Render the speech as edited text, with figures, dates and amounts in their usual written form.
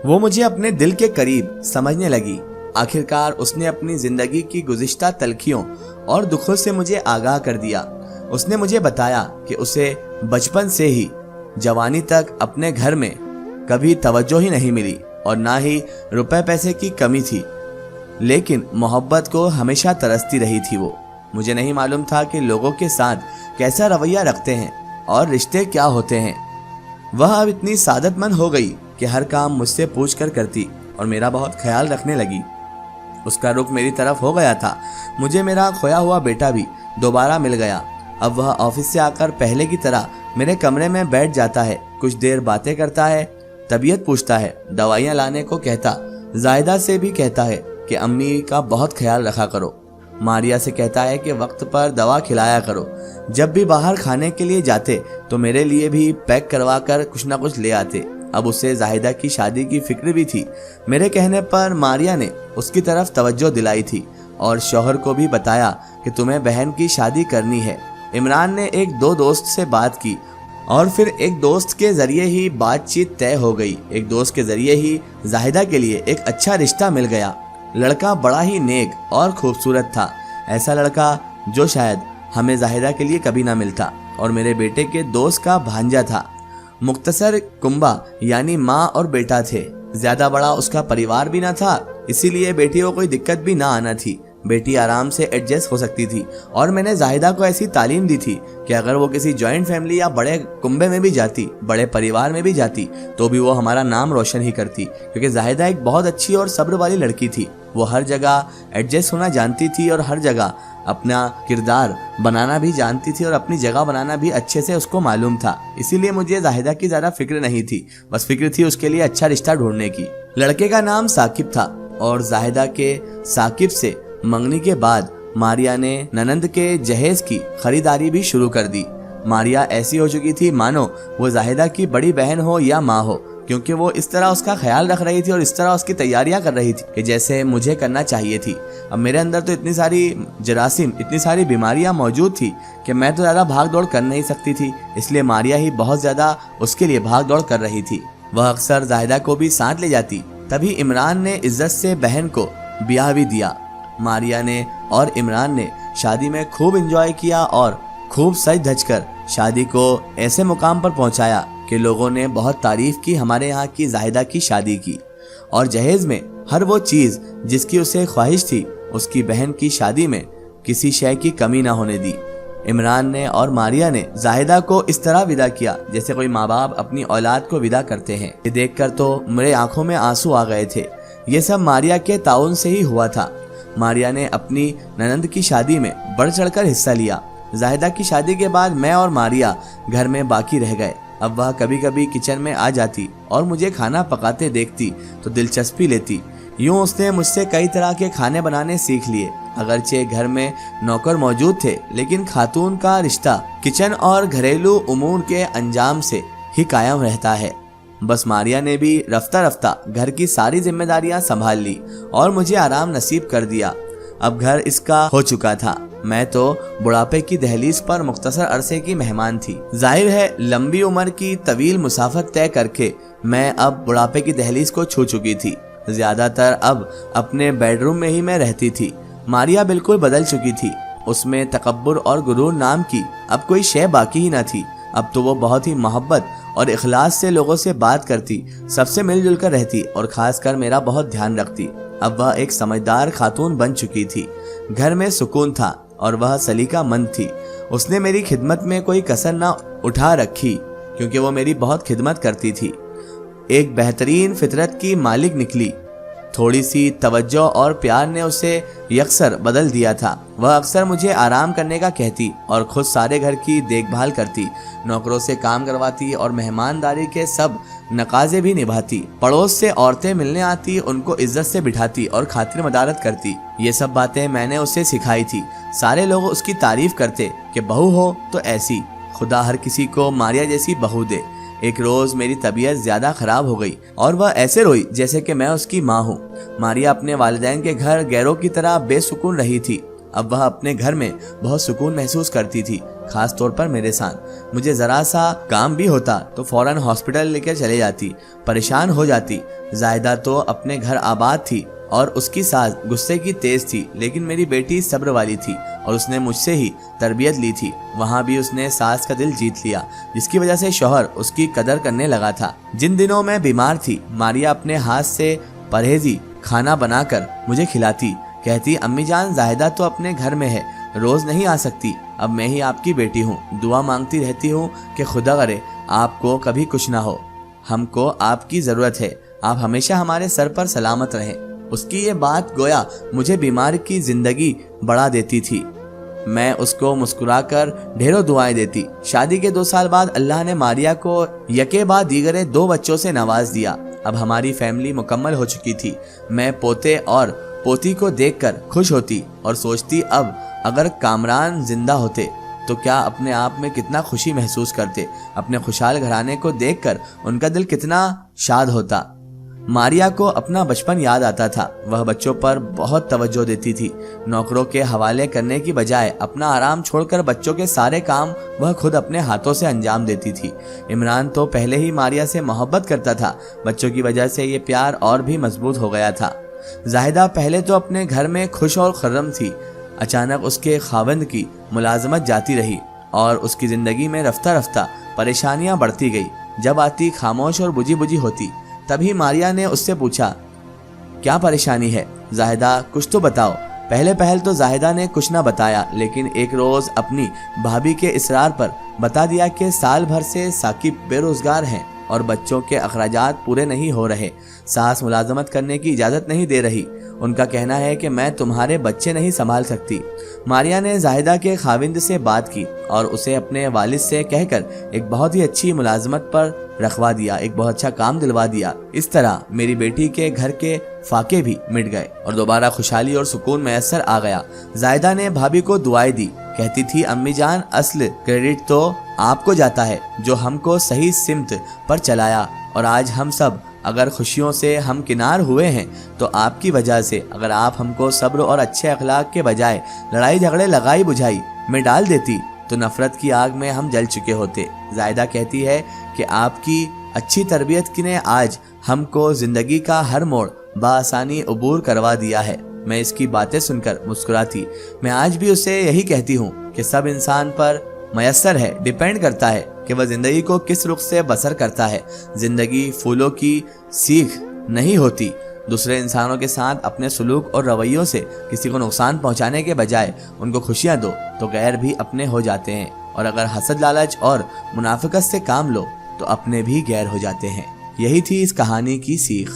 وہ مجھے اپنے دل کے قریب سمجھنے لگی۔ آخرکار اس نے اپنی زندگی کی گزشتہ تلخیوں اور دکھوں سے مجھے آگاہ کر دیا۔ اس نے مجھے بتایا کہ اسے بچپن سے ہی جوانی تک اپنے گھر میں کبھی توجہ ہی نہیں ملی اور نہ ہی روپے پیسے کی کمی تھی، لیکن محبت کو ہمیشہ ترستی رہی تھی۔ وہ مجھے نہیں معلوم تھا کہ لوگوں کے ساتھ کیسا رویہ رکھتے ہیں اور رشتے کیا ہوتے ہیں۔ وہ اب اتنی سعادت مند ہو گئی کہ ہر کام مجھ سے پوچھ کر کرتی اور میرا بہت خیال رکھنے لگی۔ اس کا رخ میری طرف ہو گیا تھا۔ مجھے میرا کھویا ہوا بیٹا بھی دوبارہ مل گیا۔ اب وہ آفس سے آ کر پہلے کی طرح میرے کمرے میں بیٹھ جاتا ہے، کچھ دیر باتیں کرتا ہے، طبیعت پوچھتا ہے، دوائیاں لانے کو کہتا، زائدہ سے بھی کہتا ہے کہ امی کا بہت خیال رکھا کرو، ماریا سے کہتا ہے کہ وقت پر دوا کھلایا کرو، جب بھی باہر کھانے کے لیے جاتے تو میرے لیے بھی پیک کروا کر کچھ نہ کچھ لے آتے۔ اب اسے زاہدہ کی شادی کی فکر بھی تھی۔ میرے کہنے پر ماریا نے اس کی طرف توجہ دلائی تھی اور شوہر کو بھی بتایا کہ تمہیں بہن کی شادی کرنی ہے۔ عمران نے ایک دو دوست سے بات کی اور پھر ایک دوست کے ذریعے ہی بات چیت طے ہو گئی۔ ایک دوست کے ذریعے ہی زاہدہ کے لیے ایک اچھا رشتہ مل گیا۔ لڑکا بڑا ہی نیک اور خوبصورت تھا، ایسا لڑکا جو شاید ہمیں زاہدہ کے لیے کبھی نہ ملتا، اور میرے بیٹے کے دوست کا بھانجا تھا۔ مختصر کنبہ یعنی ماں اور بیٹا تھے، زیادہ بڑا اس کا پریوار بھی نہ تھا، اسی لیے بیٹی کو کوئی دقت بھی نہ آنا تھی۔ بیٹی آرام سے ایڈجسٹ ہو سکتی تھی، اور میں نے زاہدہ کو ایسی تعلیم دی تھی کہ اگر وہ کسی جوائنٹ فیملی یا بڑے کنبے میں بھی جاتی، بڑے پریوار میں بھی جاتی، تو بھی وہ ہمارا نام روشن ہی کرتی، کیونکہ زاہدہ ایک بہت اچھی اور صبر والی لڑکی تھی۔ وہ ہر جگہ ایڈجسٹ ہونا جانتی تھی اور ہر جگہ اپنا کردار بنانا بھی جانتی تھی، اور اپنی جگہ بنانا بھی اچھے سے اس کو معلوم تھا۔ اسی لیے مجھے زاہدہ کی زیادہ فکر نہیں تھی، بس فکر تھی اس کے لیے اچھا رشتہ ڈھونڈنے کی۔ لڑکے کا نام ثاقب تھا، اور زاہدہ کے ثاقب سے منگنی کے بعد ماریا نے ننند کے جہیز کی خریداری بھی شروع کر دی۔ ماریا ایسی ہو چکی تھی مانو وہ زاہدہ کی بڑی بہن ہو یا ماں ہو، کیونکہ وہ اس طرح اس کا خیال رکھ رہی تھی اور اس طرح اس کی تیاریاں کر رہی تھی کہ جیسے مجھے کرنا چاہیے تھی۔ اب میرے اندر تو اتنی ساری جراثیم، اتنی ساری بیماریاں موجود تھی کہ میں تو زیادہ بھاگ دوڑ کر نہیں سکتی تھی، اس لیے ماریا ہی بہت زیادہ اس کے لیے بھاگ دوڑ کر رہی تھی۔ وہ اکثر زاہدہ کو بھی ساتھ لے جاتی۔ تبھی عمران نے عزت سے بہن کو بیاہ بھی دیا۔ ماریا نے اور عمران نے شادی میں خوب انجوائے کیا اور خوب سج دھج کر شادی کو ایسے مقام پر پہنچایا کہ لوگوں نے بہت تعریف کی ہمارے یہاں کی زاہدہ کی شادی کی، اور جہیز میں ہر وہ چیز جس کی اسے خواہش تھی اس کی بہن کی شادی میں کسی شے کی کمی نہ ہونے دی۔ عمران نے اور ماریا نے زاہدہ کو اس طرح ودا کیا جیسے کوئی ماں باپ اپنی اولاد کو ودا کرتے ہیں۔ یہ دیکھ کر تو میرے آنکھوں میں آنسو آ گئے تھے۔ یہ سب ماریا کے تعاون سے ہی ہوا تھا۔ ماریا نے اپنی ننند کی شادی میں بڑھ چڑھ کر حصہ لیا۔ زاہدہ کی شادی کے بعد میں اور ماریا گھر میں باقی رہ گئے۔ اب وہ کبھی کبھی کچن میں آ جاتی اور مجھے کھانا پکاتے دیکھتی تو دلچسپی لیتی۔ یوں اس نے مجھ سے کئی طرح کے کھانے بنانے سیکھ لیے۔ اگرچہ گھر میں نوکر موجود تھے، لیکن خاتون کا رشتہ کچن اور گھریلو امور کے انجام سے ہی قائم رہتا ہے۔ بس ماریا نے بھی رفتہ رفتہ گھر کی ساری ذمہ داریاں سنبھال لی اور مجھے آرام نصیب کر دیا۔ اب گھر اس کا ہو چکا تھا، میں تو بڑھاپے کی دہلیز پر مختصر عرصے کی مہمان تھی۔ ظاہر ہے لمبی عمر کی طویل مسافت طے کر کے میں اب بڑھاپے کی دہلیز کو چھو چکی تھی۔ زیادہ تر اب اپنے بیڈ روم میں ہی میں رہتی تھی۔ ماریا بالکل بدل چکی تھی، اس میں تکبر اور غرور نام کی اب کوئی شے باقی ہی نہ تھی۔ اب تو وہ بہت ہی محبت اور اخلاص سے لوگوں سے بات کرتی، سب سے مل جل کر رہتی اور خاص کر میرا بہت دھیان رکھتی۔ اب وہ ایک سمجھدار خاتون بن چکی تھی۔ گھر میں سکون تھا اور وہ سلیقہ مند تھی۔ اس نے میری خدمت میں کوئی کسر نہ اٹھا رکھی، کیونکہ وہ میری بہت خدمت کرتی تھی۔ ایک بہترین فطرت کی مالک نکلی۔ تھوڑی سی توجہ اور پیار نے اسے یکسر بدل دیا تھا۔ وہ اکثر مجھے آرام کرنے کا کہتی اور خود سارے گھر کی دیکھ بھال کرتی، نوکروں سے کام کرواتی اور مہمانداری کے سب نقاضے بھی نبھاتی۔ پڑوس سے عورتیں ملنے آتی، ان کو عزت سے بٹھاتی اور خاطر مدارت کرتی۔ یہ سب باتیں میں نے اسے سکھائی تھی۔ سارے لوگ اس کی تعریف کرتے کہ بہو ہو تو ایسی، خدا ہر کسی کو ماریا جیسی بہو دے۔ ایک روز میری طبیعت زیادہ خراب ہو گئی اور وہ ایسے روئی جیسے کہ میں اس کی ماں ہوں۔ ماریا اپنے والدین کے گھر غیروں کی طرح بے سکون رہی تھی۔ اب وہ اپنے گھر میں بہت سکون محسوس کرتی تھی۔ خاص طور پر میرے ساتھ۔ مجھے ذرا سا کام بھی ہوتا تو فوراً ہاسپٹل لے کر چلے جاتی، پریشان ہو جاتی۔ زاہدہ تو اپنے گھر آباد تھی اور اس کی ساس غصے کی تیز تھی، لیکن میری بیٹی صبر والی تھی اور اس نے مجھ سے ہی تربیت لی تھی۔ وہاں بھی اس نے ساس کا دل جیت لیا، جس کی وجہ سے شوہر اس کی قدر کرنے لگا تھا۔ جن دنوں میں بیمار تھی، ماریا اپنے ہاتھ سے پرہیزی کھانا بنا کر مجھے کھلاتی، کہتی امی جان زاہدہ تو اپنے گھر میں ہے، روز نہیں آ سکتی، اب میں ہی آپ کی بیٹی ہوں، دعا مانگتی رہتی ہوں کہ خدا کرے آپ کو کبھی کچھ نہ ہو، ہم کو آپ کی ضرورت ہے، آپ ہمیشہ ہمارے سر پر سلامت رہیں۔ اس کی یہ بات گویا مجھے بیمار کی زندگی بڑھا دیتی تھی۔ میں اس کو مسکرا کر ڈھیروں دعائیں دیتی۔ شادی کے 2 سال بعد اللہ نے ماریا کو یکے بعد دیگرے 2 بچوں سے نواز دیا۔ اب ہماری فیملی مکمل ہو چکی تھی۔ میں پوتے اور پوتی کو دیکھ کر خوش ہوتی اور سوچتی اب اگر کامران زندہ ہوتے تو کیا اپنے آپ میں کتنا خوشی محسوس کرتے، اپنے خوشحال گھرانے کو دیکھ کر ان کا دل کتنا شاد ہوتا۔ ماریا کو اپنا بچپن یاد آتا تھا۔ وہ بچوں پر بہت توجہ دیتی تھی، نوکروں کے حوالے کرنے کی بجائے اپنا آرام چھوڑ کر بچوں کے سارے کام وہ خود اپنے ہاتھوں سے انجام دیتی تھی۔ عمران تو پہلے ہی ماریا سے محبت کرتا تھا، بچوں کی وجہ سے یہ پیار اور بھی مضبوط ہو گیا تھا۔ زاہدہ پہلے تو اپنے گھر میں خوش اور خرم تھی، اچانک اس کے خاوند کی ملازمت جاتی رہی اور اس کی زندگی میں رفتہ رفتہ پریشانیاں بڑھتی گئی۔ جب آتی خاموش اور بجھی بجھی ہوتی۔ تبھی ماریا نے اس سے پوچھا کیا پریشانی ہے زاہدہ، کچھ تو بتاؤ۔ پہل تو زاہدہ نے کچھ نہ بتایا، لیکن ایک روز اپنی بھابھی کے اصرار پر بتا دیا کہ سال بھر سے ثاقب بے روزگار ہیں اور بچوں کے اخراجات پورے نہیں ہو رہے، ساس ملازمت کرنے کی اجازت نہیں دے رہی، ان کا کہنا ہے کہ میں تمہارے بچے نہیں سنبھال سکتی۔ ماریا نے زاہدہ کے خاوند سے بات کی اور اسے اپنے والد سے کہہ کر ایک بہت ہی اچھی ملازمت پر رکھوا دیا، ایک بہت اچھا کام دلوا دیا۔ اس طرح میری بیٹی کے گھر کے فاقے بھی مٹ گئے اور دوبارہ خوشحالی اور سکون میسر آ گیا۔ زاہدہ نے بھابھی کو دعائیں دی، کہتی تھی امی جان اصل کریڈٹ تو آپ کو جاتا ہے جو ہم کو صحیح سمت پر چلایا، اور آج ہم سب اگر خوشیوں سے ہم کنار ہوئے ہیں تو آپ کی وجہ سے۔ اگر آپ ہم کو صبر اور اچھے اخلاق کے بجائے لڑائی جھگڑے لگائی بجھائی میں ڈال دیتی تو نفرت کی آگ میں ہم جل چکے ہوتے۔ زاہدہ کہتی ہے کہ آپ کی اچھی تربیت نے آج ہم کو زندگی کا ہر موڑ بآسانی عبور کروا دیا ہے۔ میں اس کی باتیں سن کر مسکراتی۔ میں آج بھی اسے یہی کہتی ہوں کہ سب انسان پر میسر ہے، ڈیپینڈ کرتا ہے کہ وہ زندگی کو کس رخ سے بسر کرتا ہے۔ زندگی پھولوں کی سیکھ نہیں ہوتی۔ دوسرے انسانوں کے ساتھ اپنے سلوک اور رویوں سے کسی کو نقصان پہنچانے کے بجائے ان کو خوشیاں دو تو غیر بھی اپنے ہو جاتے ہیں، اور اگر حسد لالچ اور منافقت سے کام لو تو اپنے بھی غیر ہو جاتے ہیں۔ یہی تھی اس کہانی کی سیکھ۔